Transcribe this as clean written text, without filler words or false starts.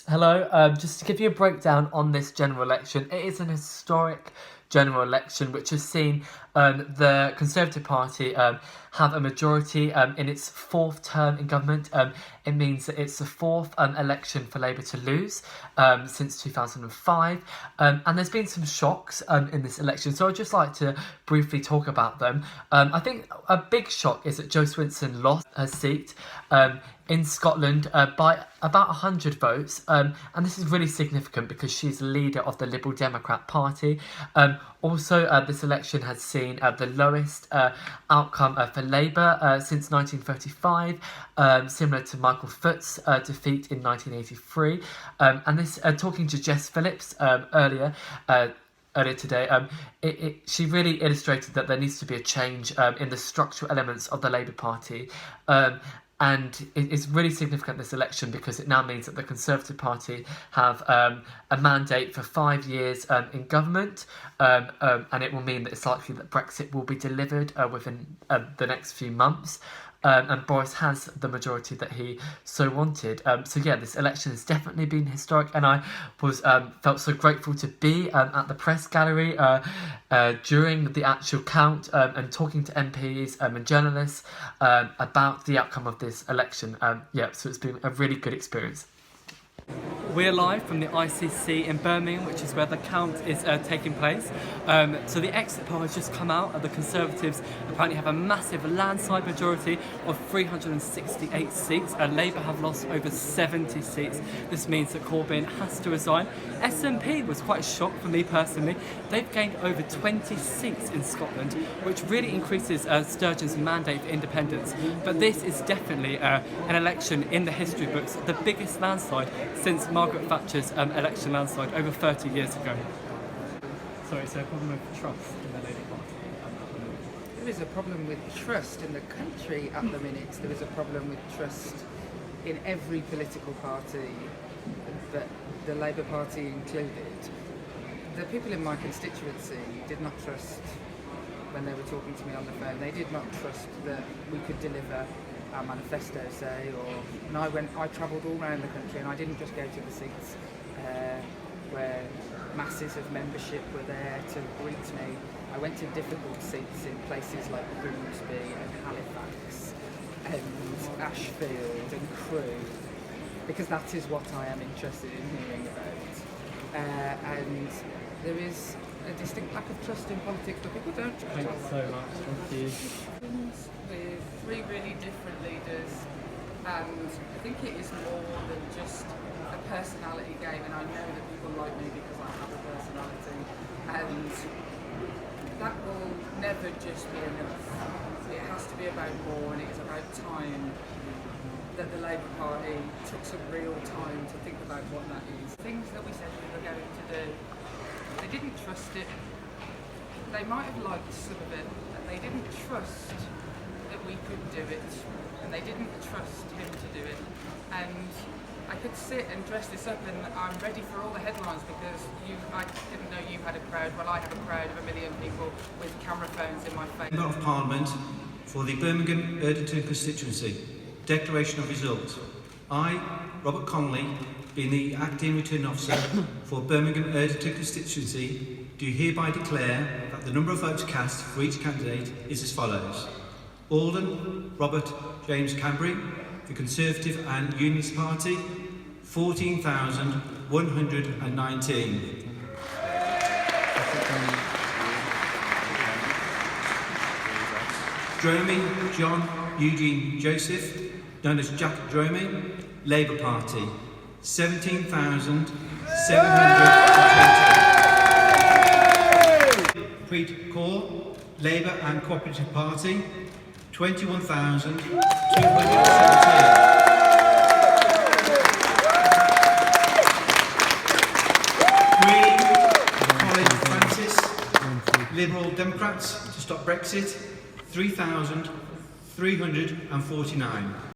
Hello, just to give you a breakdown on this general election, it is an historic general election which has seen the Conservative Party have a majority in its fourth term in government. It means that it's the fourth election for Labour to lose since 2005, and there's been some shocks in this election, so I'd just like to briefly talk about them. I think a big shock is that Jo Swinson lost her seat in Scotland by about 100 votes, and this is really significant because she's leader of the Liberal Democrat Party. Also, this election has seen the lowest outcome for Labour since 1935, similar to Michael Foot's defeat in 1983. And this, talking to Jess Phillips earlier today, she really illustrated that there needs to be a change in the structural elements of the Labour Party. And it's really significant, this election, because it now means that the Conservative Party have a mandate for 5 years in government, and it will mean that it's likely that Brexit will be delivered within the next few months. And Boris has the majority that he so wanted. So yeah, this election has definitely been historic, and I was felt so grateful to be at the press gallery during the actual count and talking to MPs and journalists about the outcome of this election. Yeah, so it's been a really good experience. We're live from the ICC in Birmingham, which is where the count is taking place. So the exit poll has just come out. The Conservatives apparently have a massive landslide majority of 368 seats. Labour have lost over 70 seats. This means that Corbyn has to resign. SNP was quite a shock for me personally. They've gained over 20 seats in Scotland, which really increases Sturgeon's mandate for independence. But this is definitely an election in the history books, the biggest landslide since Margaret Thatcher's election landslide over 30 years ago. Sorry, so a problem with trust in the Labour Party? There is a problem with trust in the country at the minute. There is a problem with trust in every political party, but the Labour Party included. The people in my constituency did not trust when they were talking to me on the phone. They did not trust that we could deliver our manifesto, say, and I travelled all around the country, and I didn't just go to the seats where masses of membership were there to greet me. I went to difficult seats in places like Grimsby and Halifax and Ashfield and Crewe, because that is what I am interested in hearing about. And there is a distinct lack of trust in politics, but people don't trust. Thanks so much, thank you. With three really different leaders, and I think it is more than just a personality game, and I know that people like me because I have a personality, and that will never just be enough. It has to be about more, and it is about time that the Labour Party took some real time to think about what that is. Things that we said we were going to do, they didn't trust it. They might have liked some of it, and they didn't trust that we could do it, and they didn't trust him to do it. And I could sit and dress this up, and I'm ready for all the headlines because I didn't know you had a crowd. Well, I have a crowd of 1 million people with camera phones in my face. Member of Parliament for the Birmingham Erdington constituency. Declaration of results. I, Robert Conley, being the acting returning officer for Birmingham Erdington constituency, do hereby declare that the number of votes cast for each candidate is as follows. Alden Robert James Cambry, the Conservative and Unionist Party, 14,119. Dromey John Eugene Joseph, known as Jack Dromey, Labour Party, 17,720. Preet Kaur, Labour and Cooperative Party, 21,217. Colin Francis, Liberal Democrats to stop Brexit, 3,349.